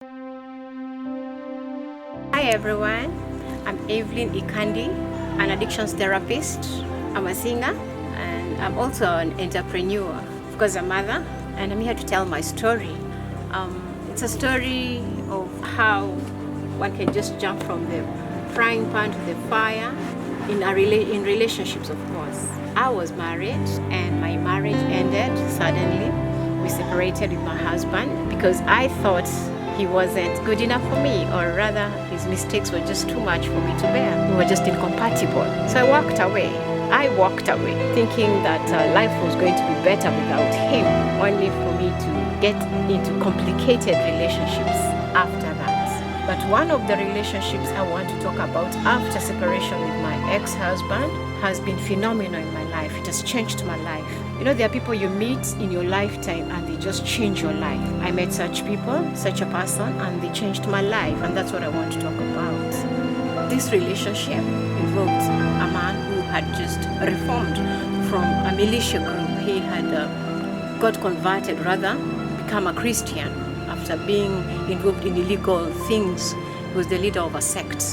Hi everyone, I'm Evelyn Ikandi, an addictions therapist. I'm a singer and I'm also an entrepreneur. Of course, a mother, and I'm here to tell my story. It's a story of how one can just jump from the frying pan to the fire in relationships, of course. I was married and my marriage ended suddenly. We separated with my husband because I thought he wasn't good enough for me, or rather his mistakes were just too much for me to bear. We were just incompatible. So I walked away thinking that life was going to be better without him, only for me to get into complicated relationships after that. But one of the relationships I want to talk about after separation with my ex-husband has been phenomenal in my life. It has changed my life. You know, there are people you meet in your lifetime and they just change your life. I met such people, such a person, and they changed my life, and that's what I want to talk about. This relationship involved a man who had just reformed from a militia group. He had got converted, become a Christian after being involved in illegal things. He was the leader of a sect,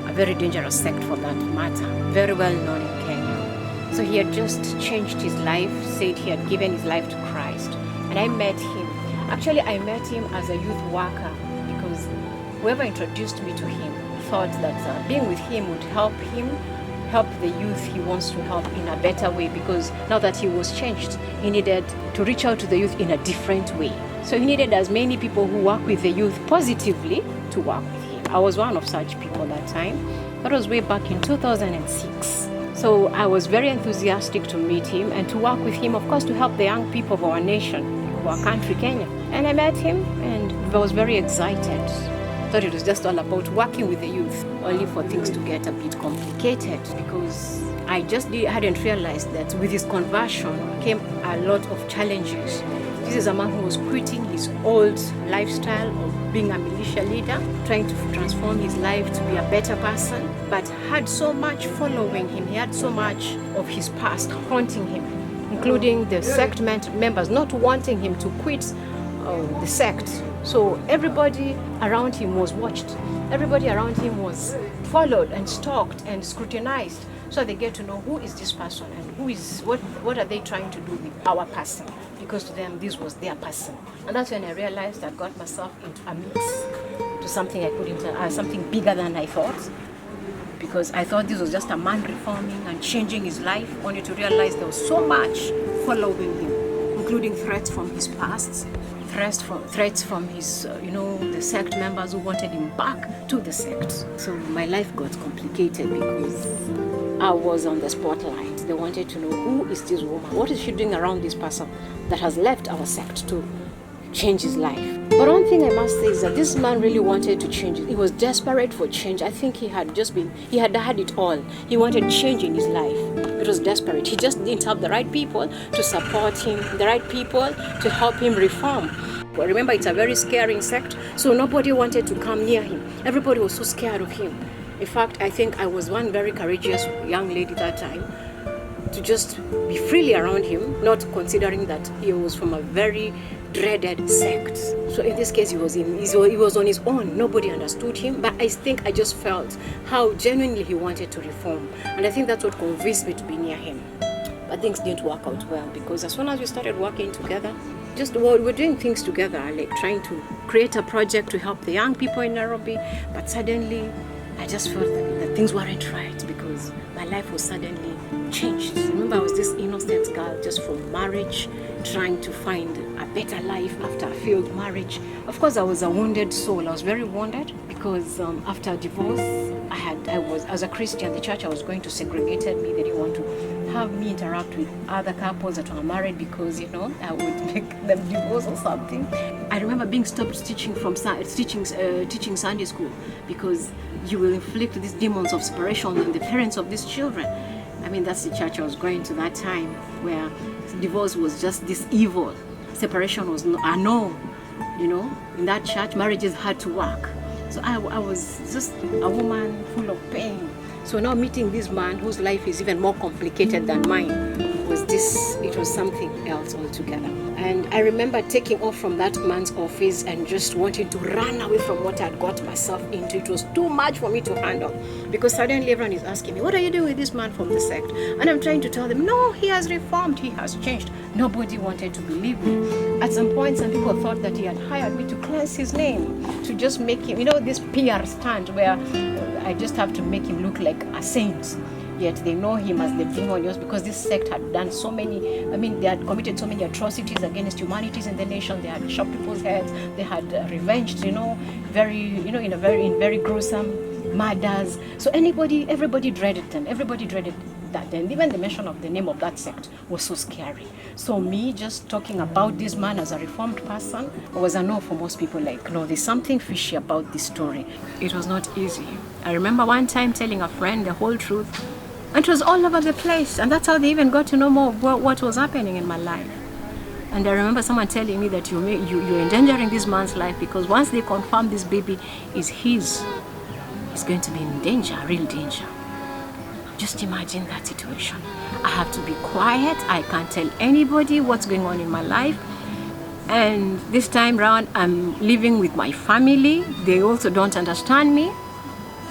a very dangerous sect for that matter, very well known in Kenya. So he had just changed his life, said he had given his life to Christ. And I met him. Actually, I met him as a youth worker because whoever introduced me to him thought that being with him would help the youth he wants to help in a better way, because now that he was changed, he needed to reach out to the youth in a different way. So he needed as many people who work with the youth positively to work with him. I was one of such people that time. That was way back in 2006. So I was very enthusiastic to meet him and to work with him, of course, to help the young people of our nation, of our country, Kenya. And I met him and I was very excited. Thought it was just all about working with the youth, only for things to get a bit complicated, because I just hadn't realized that with his conversion came a lot of challenges. This is a man who was quitting his old lifestyle of being a militia leader, trying to transform his life to be a better person, but had so much following him. He had so much of his past haunting him, including the sect members not wanting him to quit the sect. So everybody around him was watched. Everybody around him was followed and stalked and scrutinized, so they get to know who is this person and what are they trying to do with our person, because to them this was their person. And that's when I realized I got myself into a mix, to something I couldn't, something bigger than I thought, because I thought this was just a man reforming and changing his life, only to realize there was so much following him, including threats from his past, threats from his, the sect members who wanted him back to the sect. So my life got complicated because I was on the spotlight. They wanted to know, who is this woman? What is she doing around this person that has left our sect to change his life? But one thing I must say is that this man really wanted to change it. He was desperate for change. I think he had had it all. He wanted change in his life. It was desperate. He just didn't have the right people to support him, the right people to help him reform. But remember, it's a very scary sect, so nobody wanted to come near him. Everybody was so scared of him. In fact, I think I was one very courageous young lady that time to just be freely around him, not considering that he was from a very dreaded sect. So in this case, he was on his own. Nobody understood him, but I think I just felt how genuinely he wanted to reform, and I think that's what convinced me to be near him. But things didn't work out well, because as soon as we started working together, we're doing things together, like trying to create a project to help the young people in Nairobi, but suddenly I just felt that things weren't right, because my life was suddenly changed. Remember, I was this innocent girl just from marriage, trying to find a better life after a failed marriage. Of course, I was a wounded soul. I was very wounded because after a divorce, as a Christian, the church I was going to segregated me. They didn't want to have me interact with other couples that were married because, I would make them divorce or something. I remember being stopped teaching Sunday school because you will inflict these demons of separation on the parents of these children. I mean, that's the church I was going to that time, where divorce was just this evil. Separation was a norm. In that church, marriages had to work. So I was just a woman full of pain. So now meeting this man whose life is even more complicated than mine because it was something else altogether. And I remember taking off from that man's office and just wanting to run away from what I'd got myself into. It was too much for me to handle, because suddenly everyone is asking me, what are you doing with this man from the sect? And I'm trying to tell them, no, he has reformed, he has changed. Nobody wanted to believe me. At some point, some people thought that he had hired me to cleanse his name, to just make him, this PR stunt where I just have to make him look like a saint. Yet they know him as the demon, just because this sect had done so many, they had committed so many atrocities against humanities in the nation. They had chopped people's heads, they had revenged, in very gruesome murders. So everybody dreaded them, everybody dreaded that. And even the mention of the name of that sect was so scary. So me just talking about this man as a reformed person was a no for most people. Like, no, there's something fishy about this story. It was not easy. I remember one time telling a friend the whole truth, and it was all over the place, and that's how they even got to know more of what was happening in my life. And I remember someone telling me that you're endangering this man's life, because once they confirm this baby is his, he's going to be in danger, real danger. Just imagine that situation. I have to be quiet. I can't tell anybody what's going on in my life. And this time round, I'm living with my family. They also don't understand me.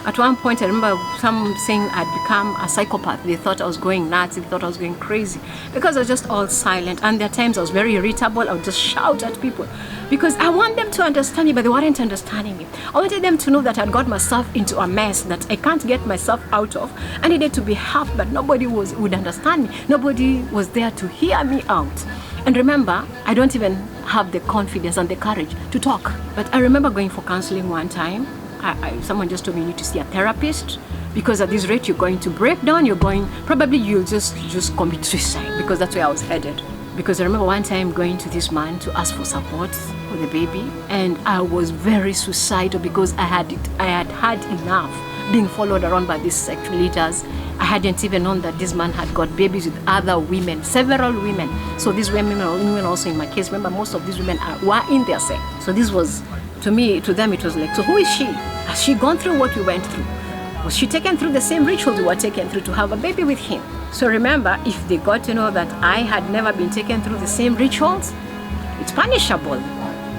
At one point, I remember some saying I'd become a psychopath. They thought I was going nuts. They thought I was going crazy, because I was just all silent. And there are times I was very irritable. I would just shout at people, because I want them to understand me, but they weren't understanding me. I wanted them to know that I'd got myself into a mess that I can't get myself out of. I needed to be helped, but nobody would understand me. Nobody was there to hear me out. And remember, I don't even have the confidence and the courage to talk. But I remember going for counseling one time. Someone just told me you need to see a therapist, because at this rate you're going to break down, probably you'll just commit suicide, because that's where I was headed. Because I remember one time going to this man to ask for support for the baby, and I was very suicidal, because I had had enough being followed around by these sect leaders. I hadn't even known that this man had got babies with other women, several women. So these women also, in my case, remember, most of these women were in their sect. So this was, to them, it was like, so who is she? Has she gone through what we went through? Was she taken through the same rituals we were taken through to have a baby with him? So remember, if they got to know that I had never been taken through the same rituals, it's punishable.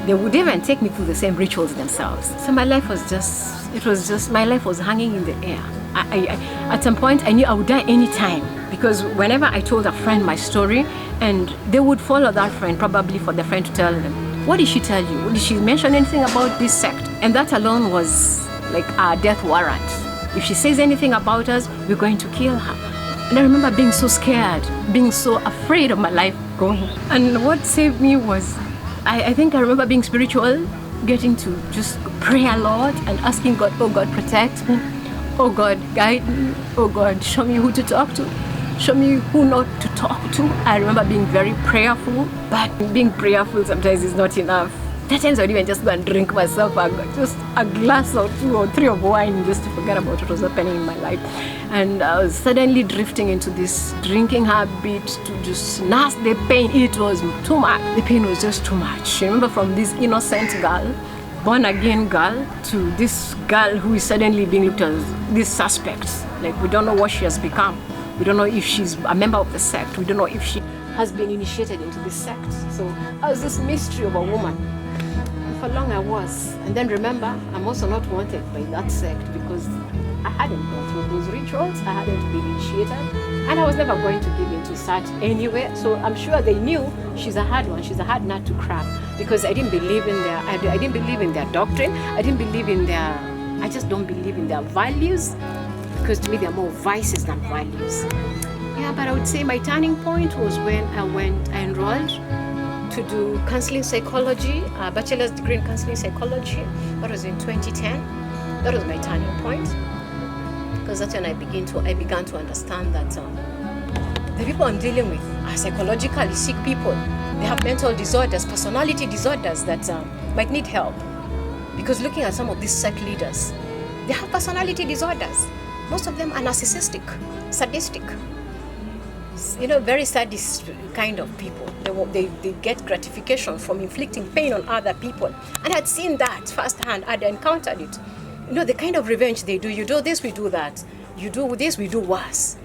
They would even take me through the same rituals themselves. So my life was my life was hanging in the air. At some point, I knew I would die anytime, because whenever I told a friend my story, and they would follow that friend, probably for the friend to tell them, what did she tell you? Did she mention anything about this sect? And that alone was like a death warrant. If she says anything about us, we're going to kill her. And I remember being so scared, being so afraid of my life going. And what saved me was, I think I remember being spiritual, getting to just pray a lot and asking God, oh God, protect me. Oh God, guide me. Oh God, show me who to talk to. Show me who not to talk to. I remember being very prayerful, but being prayerful sometimes is not enough. At times I would even just go and drink myself just a glass or 2 or 3 of wine, just to forget about what was happening in my life. And I was suddenly drifting into this drinking habit to just nurse the pain. It was too much. The pain was just too much. I remember, from this innocent girl, born again girl, to this girl who is suddenly being looked at as this suspect. Like, we don't know what she has become. We don't know if she's a member of the sect. We don't know if she has been initiated into this sect. So I was this mystery of a woman. And for long I was. And then remember, I'm also not wanted by that sect, because I hadn't gone through those rituals. I hadn't been initiated. And I was never going to give in to such anyway. So I'm sure they knew she's a hard one. She's a hard nut to crack, because I didn't believe in I didn't believe in their doctrine. I didn't believe in I just don't believe in their values. Because to me, they're more vices than values. Yeah, but I would say my turning point was when I enrolled to do counseling psychology, a bachelor's degree in counseling psychology. That was in 2010. That was my turning point. Because that's when I began to understand that the people I'm dealing with are psychologically sick people. They have mental disorders, personality disorders that might need help. Because looking at some of these sect leaders, they have personality disorders. Most of them are narcissistic, sadistic, very sadist kind of people. They get gratification from inflicting pain on other people. And I'd seen that firsthand. I'd encountered it. The kind of revenge they do. You do this, we do that. You do this, we do worse.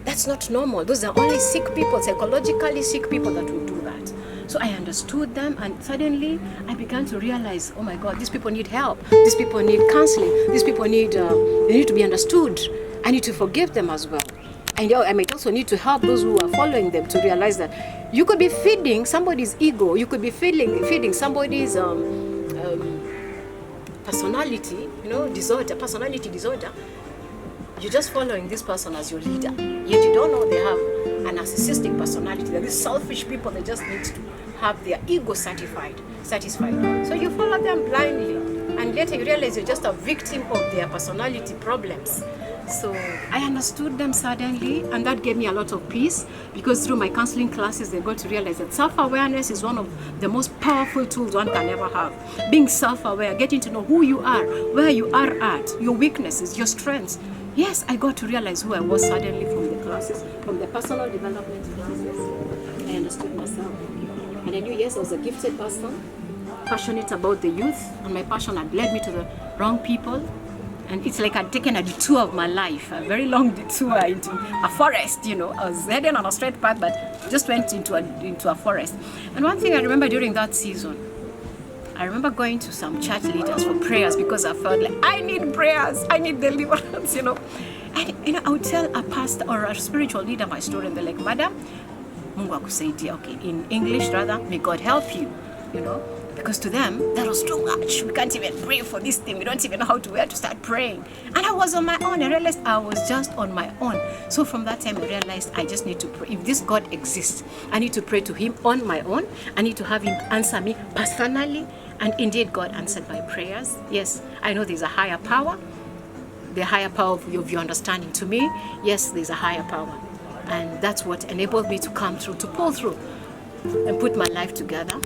That's not normal. Those are only sick people, psychologically sick people that will do that. So I understood them, and suddenly I began to realize, oh my God, these people need help. These people need counseling. These people need to be understood. I need to forgive them as well. And I might also need to help those who are following them to realize that you could be feeding somebody's ego. You could be feeding somebody's personality, personality disorder. You're just following this person as your leader. Yet you don't know they have a narcissistic personality. That these selfish people, they just need to have their ego satisfied. So you follow them blindly, and later you realize you're just a victim of their personality problems. So I understood them suddenly, and that gave me a lot of peace, because through my counseling classes, they got to realize that self-awareness is one of the most powerful tools one can ever have. Being self-aware, getting to know who you are, where you are at, your weaknesses, your strengths. Yes, I got to realize who I was suddenly from the classes, from the personal development classes. I understood myself. And I knew, yes, I was a gifted person, passionate about the youth, and my passion had led me to the wrong people. And it's like I'd taken a detour of my life, a very long detour into a forest, I was heading on a straight path, but just went into a forest. And one thing I remember during that season, I remember going to some church leaders for prayers, because I felt like I need prayers, I need deliverance, And, I would tell a pastor or a spiritual leader my story, and they're like, Madam, Mungu akusaidia, okay, in English rather, may God help you, Because to them, that was too much. We can't even pray for this thing. We don't even know where to start praying. And I was on my own. I realized I was just on my own. So from that time, I realized I just need to pray. If this God exists, I need to pray to him on my own. I need to have him answer me personally. And indeed, God answered my prayers. Yes, I know there's a higher power. The higher power of your understanding. To me, yes, there's a higher power. And that's what enabled me to come through, to pull through and put my life together.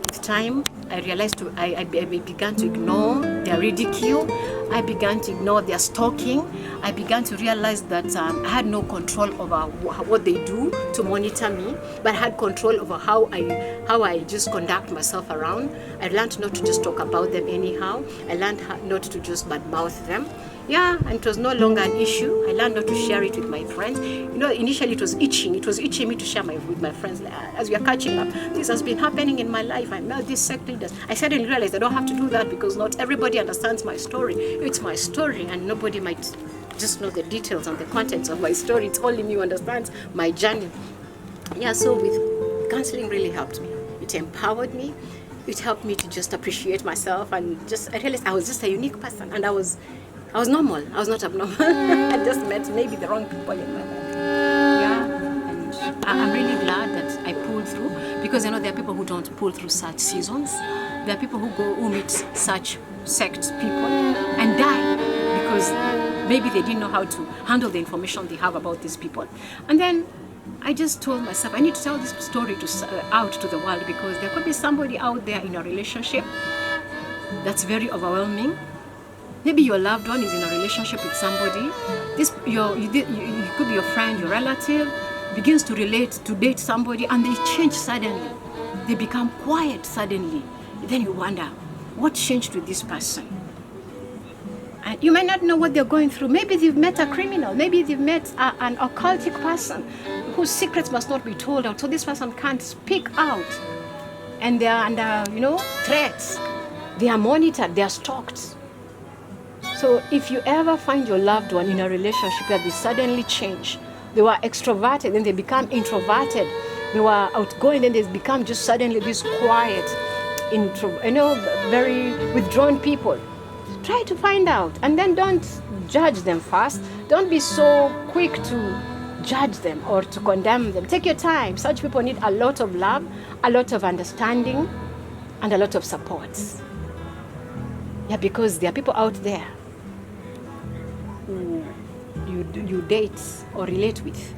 With time, I realized I began to ignore their ridicule. I began to ignore their stalking. I began to realize that I had no control over what they do to monitor me, but I had control over how I just conduct myself around. I learned not to just talk about them anyhow. I learned not to just badmouth them. Yeah, and it was no longer an issue. I learned not to share it with my friends. Initially it was itching. It was itching me to share with my friends. As we are catching up, this has been happening in my life. I met these sect leaders. I suddenly realized I don't have to do that, because not everybody understands my story. It's my story, and nobody might just know the details and the contents of my story. It's only me who understands my journey. Yeah, so with counseling really helped me. It empowered me. It helped me to just appreciate myself, and I realized I was just a unique person, and I was normal. I was not abnormal. I just met maybe the wrong people in my life. Yeah, and I'm really glad that I pulled through, because there are people who don't pull through such seasons. There are people who meet such sect people and die because maybe they didn't know how to handle the information they have about these people. And then I just told myself, I need to tell this story out to the world, because there could be somebody out there in a relationship that's very overwhelming. Maybe your loved one is in a relationship with somebody. You could be your friend, your relative, begins to date somebody, and they change suddenly. They become quiet suddenly. Then you wonder, what changed with this person? And you may not know what they're going through. Maybe they've met a criminal. Maybe they've met an occultic person whose secrets must not be told out. So this person can't speak out. And they're under, threats. They are monitored. They are stalked. So if you ever find your loved one in a relationship where they suddenly change, they were extroverted, then they become introverted. They were outgoing, then they become just suddenly this quiet, very withdrawn people. Try to find out, and then don't judge them fast. Don't be so quick to judge them or to condemn them. Take your time. Such people need a lot of love, a lot of understanding, and a lot of support. Yeah, because there are people out there who you date or relate with,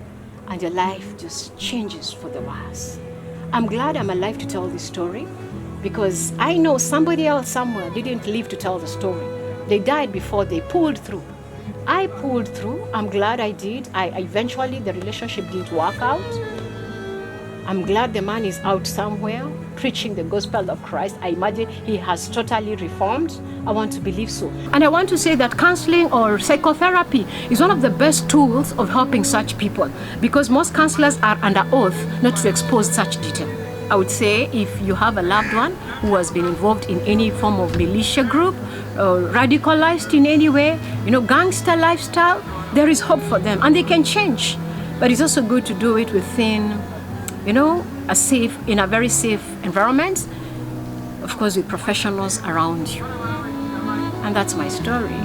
and your life just changes for the worse. I'm glad I'm alive to tell this story, because I know somebody else somewhere didn't live to tell the story. They died before they pulled through. I pulled through. I'm glad I did. Eventually the relationship didn't work out. I'm glad the man is out somewhere preaching the gospel of Christ. I imagine he has totally reformed. I want to believe so. And I want to say that counseling or psychotherapy is one of the best tools of helping such people, because most counselors are under oath not to expose such detail. I would say if you have a loved one who has been involved in any form of militia group, radicalized in any way, gangster lifestyle, there is hope for them and they can change. But it's also good to do it within, in a very safe environment, of course with professionals around you. And that's my story.